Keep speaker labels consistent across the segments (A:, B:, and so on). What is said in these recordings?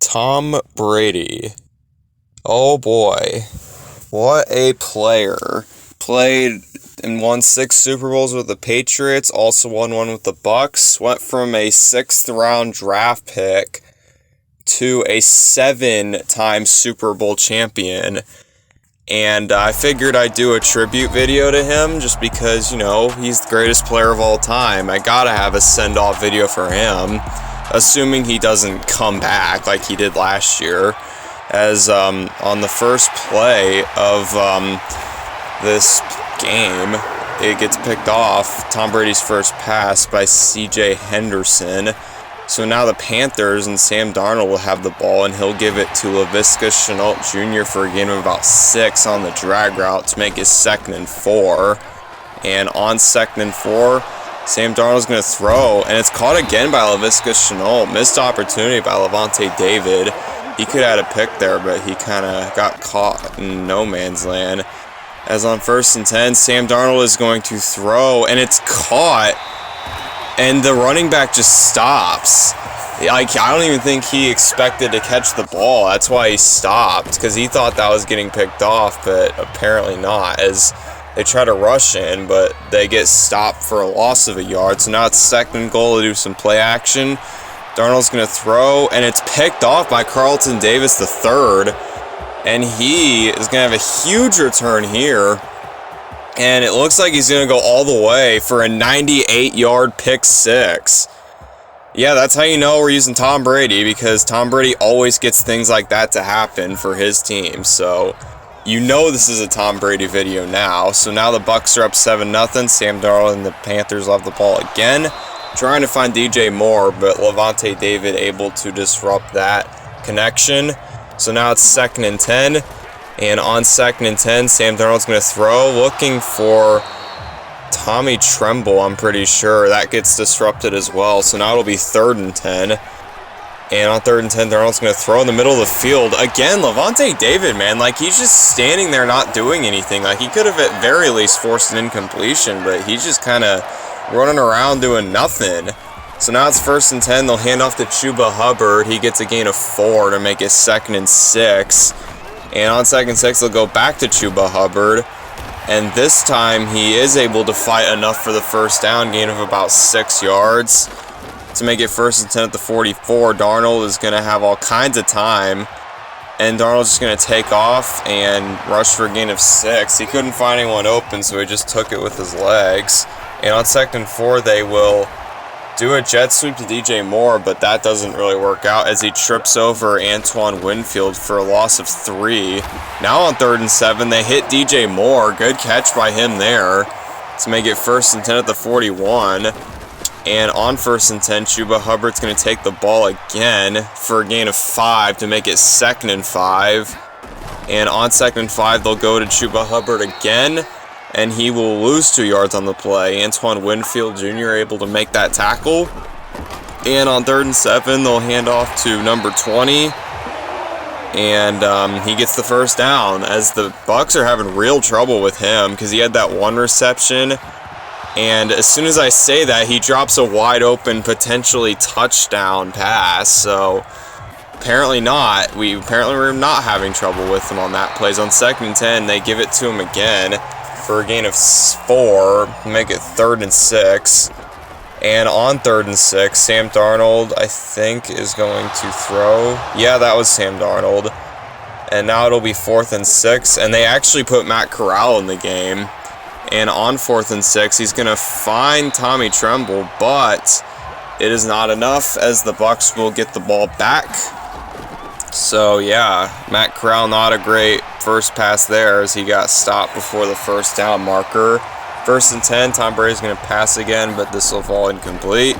A: Tom Brady. Oh boy. What a player. Played and won 6 Super Bowls with the Patriots, also won one with the Bucks, went from a 6th round draft pick to a 7-time Super Bowl champion. And I figured I'd do a tribute video to him just because, he's the greatest player of all time. I gotta have a send-off video for him, assuming he doesn't come back like he did last year. As on the first play of this game, it gets picked off, Tom Brady's first pass by C.J. Henderson. So now the Panthers and Sam Darnold will have the ball, and he'll give it to Laviska Shenault Jr. for a gain of about 6 on the drag route to make it 2nd and 4. And on 2nd and 4, Sam Darnold's going to throw, and it's caught again by Laviska Shenault. Missed opportunity by Lavonte David. He could have had a pick there, but he kind of got caught in no man's land. As on 1st and 10, Sam Darnold is going to throw, and it's caught. And the running back just stops. I don't even think he expected to catch the ball. That's why he stopped, because he thought that was getting picked off, but apparently not, as they try to rush in, but they get stopped for a loss of a yard. So now it's 2nd and goal to do some play action. Darnold's going to throw, and it's picked off by Carlton Davis III, and he is going to have a huge return here. And it looks like he's going to go all the way for a 98-yard pick 6. Yeah, that's how you know we're using Tom Brady, because Tom Brady always gets things like that to happen for his team. So this is a Tom Brady video now. So now the Bucks are up 7-0. Sam Darnold and the Panthers will have the ball again, trying to find DJ Moore, but Lavonte David able to disrupt that connection. So now it's 2nd and 10. And on 2nd and 10, Sam Darnold's going to throw, looking for Tommy Tremble, I'm pretty sure. That gets disrupted as well. So now it'll be 3rd and 10. And on 3rd and 10, Darnold's going to throw in the middle of the field. Again, Lavonte David, man, he's just standing there not doing anything. He could have at very least forced an incompletion, but he's just kind of running around doing nothing. So now it's 1st and 10. They'll hand off to Chuba Hubbard. He gets a gain of 4 to make it 2nd and 6. And on 2nd and 6, they'll go back to Chuba Hubbard. And this time, he is able to fight enough for the first down, gain of about 6 yards to make it 1st and 10 at the 44. Darnold is going to have all kinds of time. And Darnold's just going to take off and rush for a gain of 6. He couldn't find anyone open, so he just took it with his legs. And on 2nd and 4, they will do a jet sweep to DJ Moore, but that doesn't really work out as he trips over Antoine Winfield for a loss of 3. Now on 3rd and 7, they hit DJ Moore. Good catch by him there to make it 1st and 10 at the 41. And on 1st and 10, Chuba Hubbard's going to take the ball again for a gain of 5 to make it 2nd and 5. And on 2nd and 5, they'll go to Chuba Hubbard again, and he will lose 2 yards on the play. Antoine Winfield Jr. able to make that tackle. And on 3rd and 7, they'll hand off to number 20. And he gets the first down, as the Bucks are having real trouble with him because he had that 1 reception. And as soon as I say that, he drops a wide open, potentially touchdown pass. So apparently not. We're not having trouble with him on that plays. On 2nd and 10, they give it to him again for a gain of 4, make it 3rd and 6. And on 3rd and 6, Sam Darnold, I think, is going to throw. Yeah, that was Sam Darnold. And now it'll be 4th and 6, and they actually put Matt Corral in the game. And on 4th and 6, he's going to find Tommy Tremble, but it is not enough, as the Bucks will get the ball back. So yeah, Matt Corral, not a great first pass there, as he got stopped before the first down marker. 1st and 10, Tom Brady's going to pass again, but this will fall incomplete,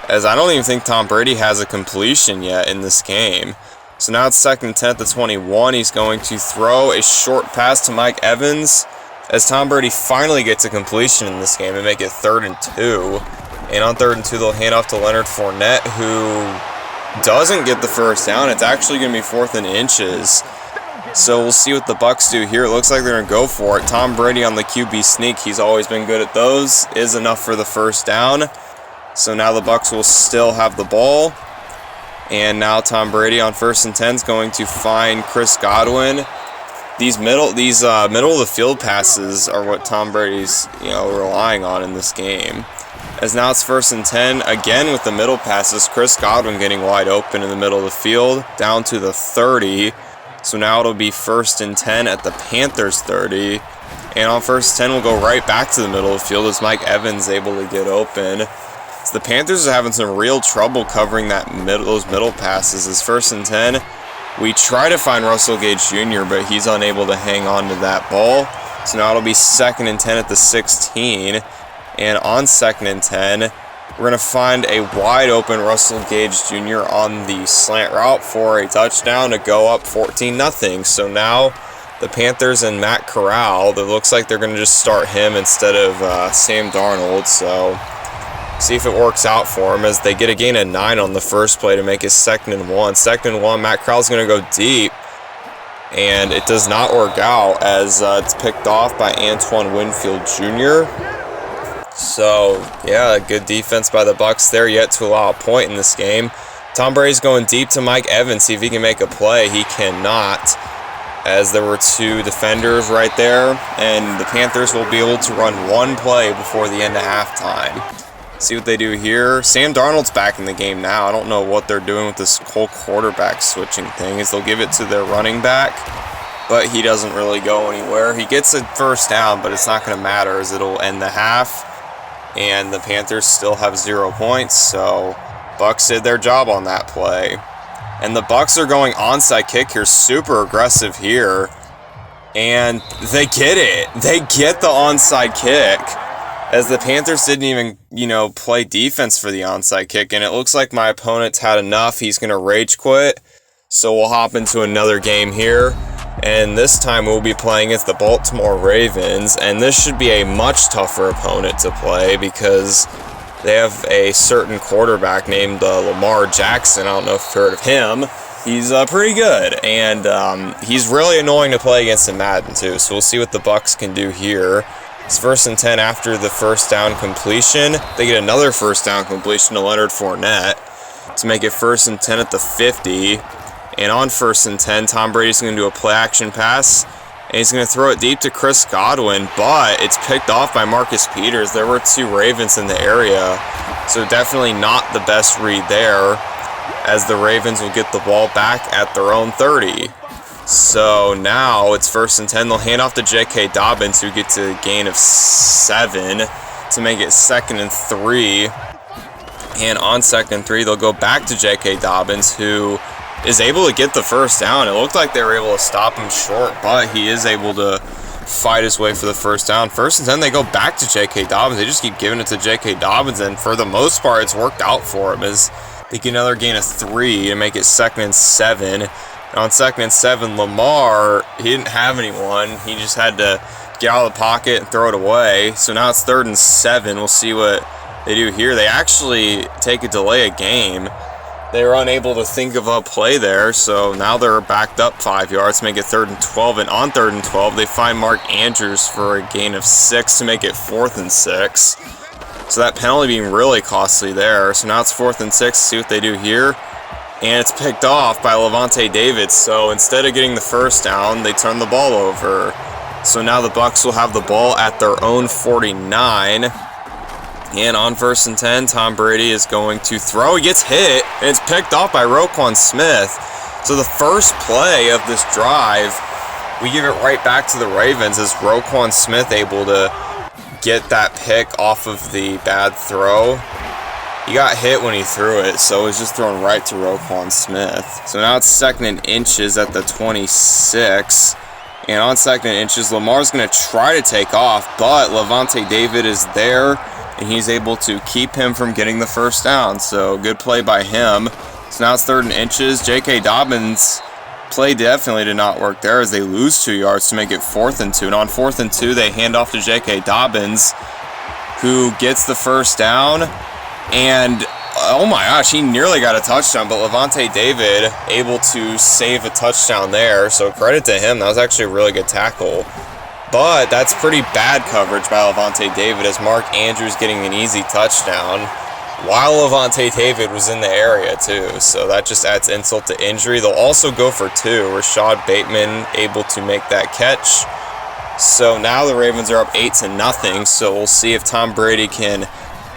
A: as I don't even think Tom Brady has a completion yet in this game. So now it's 2nd and 10 at the 21. He's going to throw a short pass to Mike Evans, as Tom Brady finally gets a completion in this game and make it 3rd and 2. And on 3rd and 2, they'll hand off to Leonard Fournette, who doesn't get the first down. It's actually going to be 4th and inches. So we'll see what the Bucks do here. It looks like they're going to go for it. Tom Brady on the QB sneak. He's always been good at those. Is enough for the first down. So now the Bucks will still have the ball. And now Tom Brady on 1st and 10 is going to find Chris Godwin. These middle of the field passes are what Tom Brady's relying on in this game. As now it's 1st and 10, again with the middle passes, Chris Godwin getting wide open in the middle of the field, down to the 30. So now it'll be 1st and 10 at the Panthers 30. And on 1st and 10, we'll go right back to the middle of the field as Mike Evans able to get open. So the Panthers are having some real trouble covering those middle passes. As 1st and 10, we try to find Russell Gage Jr., but he's unable to hang on to that ball. So now it'll be 2nd and 10 at the 16. And on 2nd and 10, we're going to find a wide open Russell Gage Jr. on the slant route for a touchdown to go up 14-0. So now the Panthers and Matt Corral, it looks like they're going to just start him instead of Sam Darnold. So see if it works out for him as they get a gain of 9 on the first play to make it 2nd and 1. 2nd and 1, Matt Corral's going to go deep. And it does not work out as it's picked off by Antoine Winfield Jr. So, yeah, good defense by the Bucs there, yet to allow a point in this game. Tom Brady's going deep to Mike Evans, see if he can make a play. He cannot, as there were 2 defenders right there, and the Panthers will be able to run one play before the end of halftime. See what they do here. Sam Darnold's back in the game now. I don't know what they're doing with this whole quarterback switching thing, is they'll give it to their running back, but he doesn't really go anywhere. He gets a 1st down, but it's not going to matter as it'll end the half. And the Panthers still have 0 points, so Bucs did their job on that play. And the Bucs are going onside kick here, super aggressive here. And they get it. They get the onside kick. As the Panthers didn't even, play defense for the onside kick. And it looks like my opponent's had enough. He's going to rage quit. So we'll hop into another game here. And this time we'll be playing as the Baltimore Ravens, and this should be a much tougher opponent to play because they have a certain quarterback named Lamar Jackson. I don't know if you've heard of him. He's pretty good, and he's really annoying to play against in Madden too, so we'll see what the Bucs can do here. It's 1st and 10 after the 1st down completion. They get another 1st down completion to Leonard Fournette to make it 1st and 10 at the 50. And on 1st and 10, Tom Brady's going to do a play-action pass, and he's going to throw it deep to Chris Godwin, but it's picked off by Marcus Peters. There were 2 Ravens in the area, so definitely not the best read there, as the Ravens will get the ball back at their own 30. So now it's 1st and 10. They'll hand off to J.K. Dobbins, who gets a gain of 7 to make it 2nd and 3. And on 2nd and 3, they'll go back to J.K. Dobbins, who is able to get the 1st down. It looked like they were able to stop him short, but he is able to fight his way for the 1st down. 1st and 10, they go back to J.K. Dobbins. They just keep giving it to J.K. Dobbins, and for the most part, it's worked out for him as they get another gain of 3 and make it 2nd and 7. And on 2nd and 7, Lamar, he didn't have anyone. He just had to get out of the pocket and throw it away. So now it's 3rd and 7. We'll see what they do here. They actually take a delay of game. They were unable to think of a play there, so now they're backed up 5 yards to make it 3rd and 12. And on 3rd and 12, they find Mark Andrews for a gain of 6 to make it 4th and 6. So that penalty being really costly there. So now it's 4th and 6. See what they do here. And it's picked off by Levante David. So instead of getting the 1st down, they turn the ball over. So now the Bucs will have the ball at their own 49. And on 1st and 10, Tom Brady is going to throw. He gets hit, and it's picked off by Roquan Smith. So the first play of this drive, we give it right back to the Ravens as Roquan Smith able to get that pick off of the bad throw. He got hit when he threw it, so it was just thrown right to Roquan Smith. So now it's 2nd and inches at the 26. And on 2nd and inches, Lamar's going to try to take off, but Levante David is there, and he's able to keep him from getting the 1st down. So good play by him. So now it's 3rd and inches. J.K. Dobbins' play definitely did not work there as they lose 2 yards to make it 4th and 2. And on 4th and 2, they hand off to J.K. Dobbins, who gets the 1st down. And oh my gosh, he nearly got a touchdown, but Levante David able to save a touchdown there. So credit to him. That was actually a really good tackle. But that's pretty bad coverage by Levante David as Mark Andrews getting an easy touchdown. while Levante David was in the area too, so that just adds insult to injury. They'll also go for 2. Rashad Bateman able to make that catch. So now the Ravens are up 8-0, so we'll see if Tom Brady can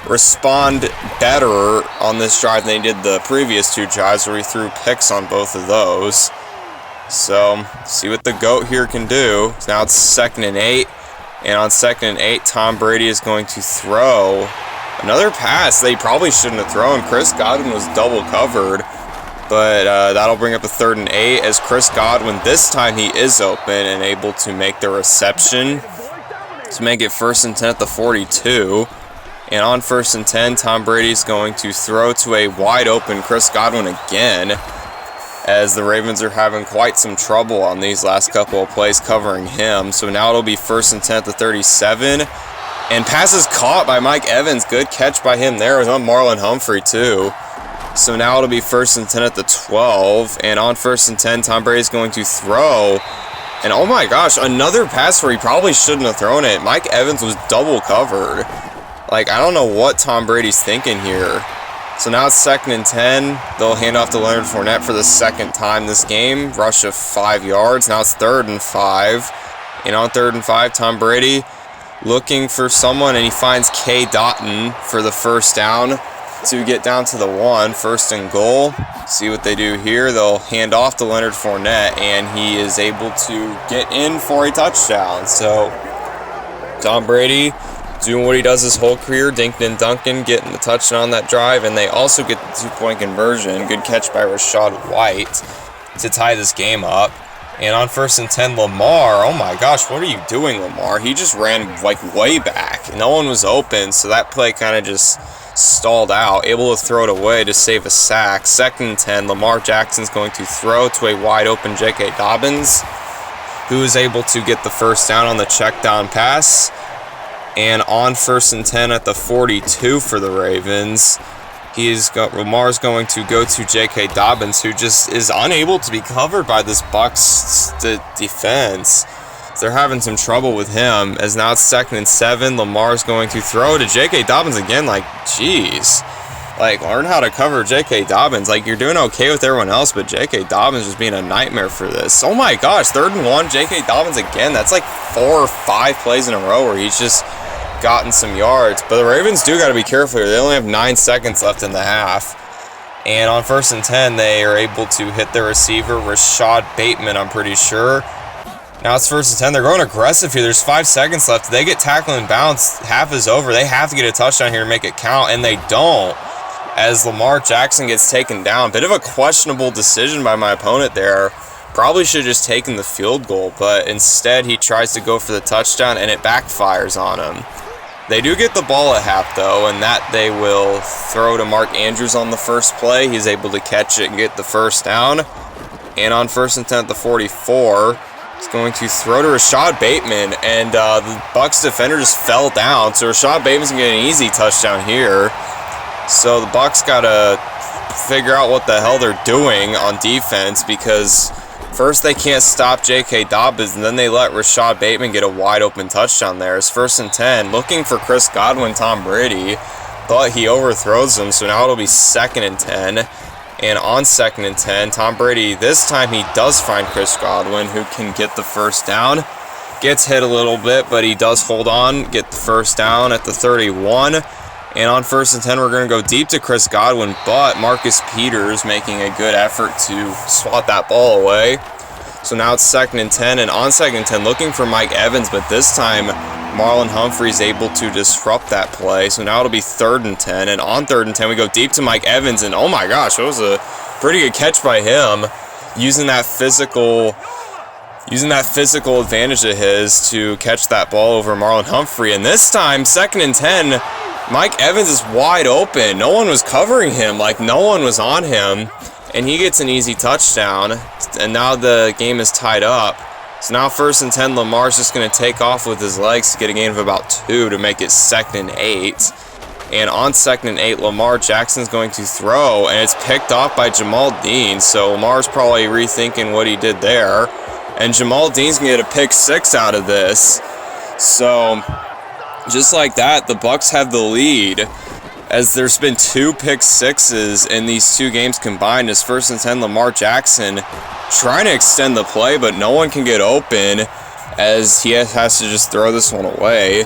A: respond better on this drive than he did the previous 2 drives where he threw picks on both of those. So, see what the GOAT here can do. Now it's 2nd and 8, and on 2nd and 8, Tom Brady is going to throw another pass that he probably shouldn't have thrown. Chris Godwin was double covered, but that'll bring up a 3rd and 8 as Chris Godwin, this time he is open and able to make the reception to make it 1st and 10 at the 42. And on 1st and 10, Tom Brady's going to throw to a wide open Chris Godwin again, as the Ravens are having quite some trouble on these last couple of plays covering him. So now it'll be 1st and 10 at the 37. And pass is caught by Mike Evans. Good catch by him there. It was on Marlon Humphrey too. So now it'll be 1st and 10 at the 12. And on 1st and 10, Tom Brady's going to throw. And oh my gosh, another pass where he probably shouldn't have thrown it. Mike Evans was double covered. Like, I don't know what Tom Brady's thinking here. So now it's 2nd and 10. They'll hand off to Leonard Fournette for the 2nd time this game. Rush of 5 yards. Now it's 3rd and 5. And on 3rd and 5, Tom Brady looking for someone, and he finds K. Dotton for the 1st down to get down to the 1. 1st and goal. See what they do here. They'll hand off to Leonard Fournette, and he is able to get in for a touchdown. So Tom Brady doing what he does his whole career, dinking and dunking, getting the touchdown on that drive, and they also get the 2-point conversion. Good catch by Rachaad White to tie this game up. And on 1st and 10, Lamar, oh my gosh, what are you doing, Lamar? He just ran like way back. No one was open, so that play kind of just stalled out. Able to throw it away to save a sack. 2nd and 10, Lamar Jackson's going to throw to a wide open J.K. Dobbins, who is able to get the 1st down on the check down pass. And on 1st and 10 at the 42 for the Ravens, Lamar's going to go to J.K. Dobbins, who just is unable to be covered by this Bucs defense. They're having some trouble with him, as now it's 2nd and 7. Lamar's going to throw to J.K. Dobbins again. Like, jeez. Like, learn how to cover J.K. Dobbins. Like, you're doing okay with everyone else, but J.K. Dobbins just being a nightmare for this. Oh my gosh, 3rd and 1, J.K. Dobbins again. That's like 4 or 5 plays in a row where he's just gotten some yards. But the Ravens do got to be careful here. They only have 9 seconds left in the half. And on 1st and 10, they are able to hit their receiver, Rashad Bateman, I'm pretty sure. Now it's 1st and 10. They're going aggressive here. There's 5 seconds left. They get tackled and bounced. Half is over. They have to get a touchdown here to make it count, and they don't, as Lamar Jackson gets taken down. Bit of a questionable decision by my opponent there. Probably should have just taken the field goal, but instead he tries to go for the touchdown, and it backfires on him. They do get the ball at half, though, and that they will throw to Mark Andrews on the first play. He's able to catch it and get the 1st down. And on 1st and 10 at the 44, he's going to throw to Rashad Bateman, and the Bucs defender just fell down. So Rashad Bateman's going to get an easy touchdown here. So the Bucs got to figure out what the hell they're doing on defense, because first they can't stop J.K. Dobbins, and then they let Rashad Bateman get a wide open touchdown there. It's 1st and 10, looking for Chris Godwin, Tom Brady, but he overthrows him, so now it'll be 2nd and 10. And on 2nd and 10, Tom Brady, this time he does find Chris Godwin, who can get the 1st down. Gets hit a little bit, but he does hold on, get the 1st down at the 31. And on 1st and 10, we're going to go deep to Chris Godwin, but Marcus Peters making a good effort to swat that ball away. So now it's 2nd and 10, and on 2nd and 10, looking for Mike Evans, but this time Marlon Humphrey's able to disrupt that play. So now it'll be 3rd and 10, and on 3rd and 10, we go deep to Mike Evans, and oh my gosh, that was a pretty good catch by him, using that physical advantage of his to catch that ball over Marlon Humphrey. And this time, 2nd and 10, Mike Evans is wide open. No one was covering him, like no one was on him, and he gets an easy touchdown, and now the game is tied up. So now 1st and 10, Lamar's just going to take off with his legs to get a gain of about 2 to make it 2nd and 8. And on 2nd and 8, Lamar Jackson's going to throw, and it's picked off by Jamal Dean. So Lamar's probably rethinking what he did there, and Jamal Dean's going to get a pick 6 out of this. So just like that, the Bucs have the lead. as there's been 2 pick sixes in these 2 games combined. As 1st and 10, Lamar Jackson trying to extend the play, but no one can get open as he has to just throw this one away.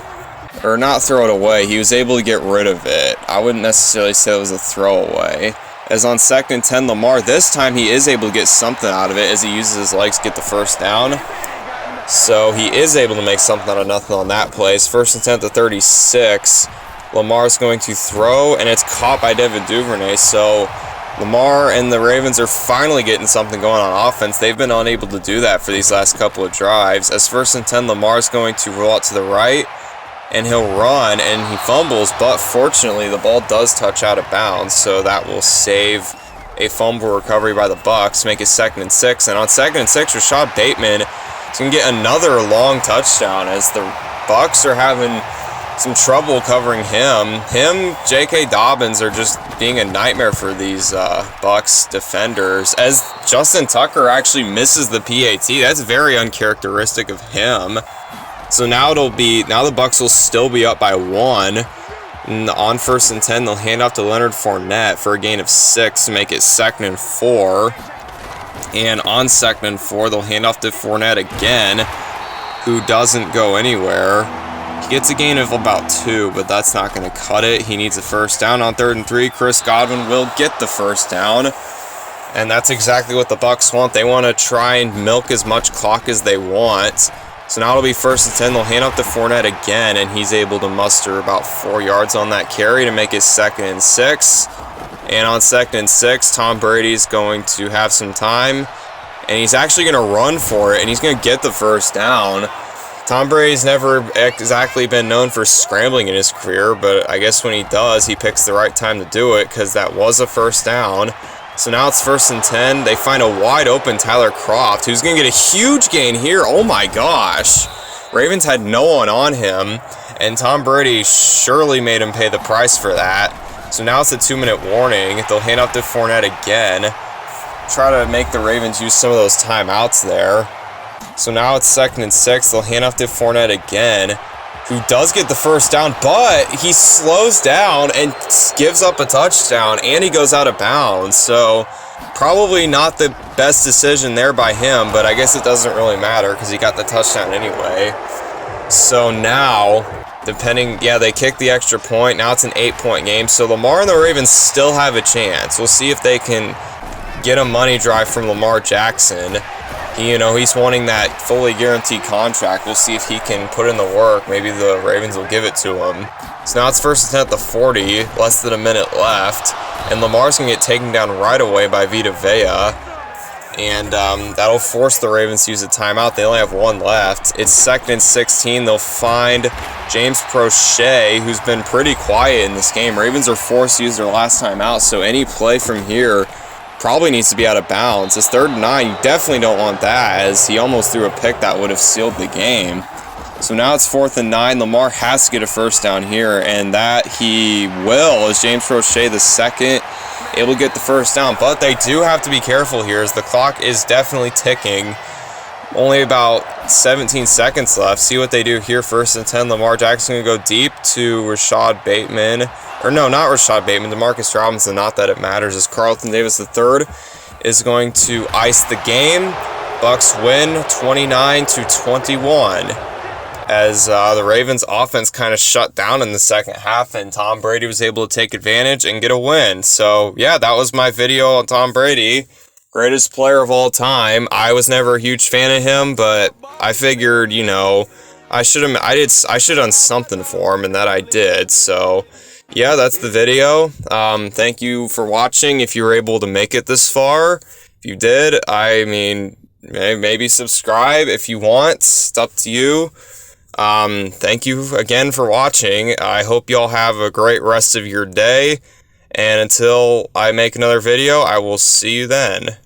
A: Or not throw it away, he was able to get rid of it. I wouldn't necessarily say it was a throwaway. As on 2nd and 10, Lamar, this time he is able to get something out of it as he uses his legs to get the first down. So he is able to make something out of nothing on that play. It's 1st and 10 at the 36. Lamar's going to throw, and it's caught by Devin Duvernay. So Lamar and the Ravens are finally getting something going on offense. They've been unable to do that for these last couple of drives. As 1st and 10, Lamar's going to roll out to the right, and he'll run, and he fumbles, but fortunately the ball does touch out of bounds, so that will save a fumble recovery by the Bucs, make it 2nd and 6. And on 2nd and 6, Rashad Bateman is going to get another long touchdown as the Bucs are having some trouble covering him. J.K. Dobbins are just being a nightmare for these Bucs defenders, as Justin Tucker actually misses the PAT. That's very uncharacteristic of him. So now the Bucs will still be up by 1. And on 1st and 10, they'll hand off to Leonard Fournette for a gain of 6 to make it 2nd and 4. And on 2nd and 4, they'll hand off to Fournette again, who doesn't go anywhere. He gets a gain of about 2, but that's not going to cut it. He needs a first down. On 3rd and 3, Chris Godwin will get the first down. And that's exactly what the Bucs want. They want to try and milk as much clock as they want. So now it'll be 1st and 10. They'll hand off to Fournette again, and he's able to muster about 4 yards on that carry to make it 2nd and 6. And on 2nd and 6, Tom Brady's going to have some time, and he's actually going to run for it, and he's going to get the first down. Tom Brady's never exactly been known for scrambling in his career, but I guess when he does, he picks the right time to do it, because that was a first down. So now it's 1st and 10. They find a wide open Tyler Kroft, who's going to get a huge gain here. Oh my gosh. Ravens had no one on him, and Tom Brady surely made him pay the price for that. So now it's a 2-minute warning. They'll hand off to Fournette again. Try to make the Ravens use some of those timeouts there. So now it's 2nd and 6. They'll hand off to Fournette again, who does get the first down, but he slows down and gives up a touchdown, and he goes out of bounds. So probably not the best decision there by him, but I guess it doesn't really matter because he got the touchdown anyway. So now, they kick the extra point. Now it's an 8-point game. So Lamar and the Ravens still have a chance. We'll see if they can get a money drive from Lamar Jackson. He's wanting that fully guaranteed contract. We'll see if he can put in the work. Maybe the Ravens will give it to him. So now it's 1st and 10 at the 40, less than a minute left. And Lamar's going to get taken down right away by Vita Vea. And that'll force the Ravens to use a timeout. They only have 1 left. It's 2nd and 16. They'll find James Prochet, who's been pretty quiet in this game. Ravens are forced to use their last timeout, so any play from here probably needs to be out of bounds. It's 3rd and 9. You definitely don't want that, as he almost threw a pick that would have sealed the game. So now it's 4th and 9. Lamar has to get a first down here, and that he will, as James Prochet the second able to get the first down. But they do have to be careful here, as the clock is definitely ticking. Only about 17 seconds left. See what they do here. 1st and 10. Lamar Jackson going to go deep to Rashad Bateman. Or no, not Rashad Bateman. Demarcus Robinson. Not that it matters. As Carlton Davis III is going to ice the game. Bucs win 29-21. As the Ravens offense kind of shut down in the second half, and Tom Brady was able to take advantage and get a win. So yeah, that was my video on Tom Brady. Greatest player of all time. I was never a huge fan of him, but I figured, I should have done something for him, and that I did. So yeah, that's the video. Thank you for watching. If you were able to make it this far, if you did, maybe subscribe if you want. It's up to you. Thank you again for watching. I hope y'all have a great rest of your day. And until I make another video, I will see you then.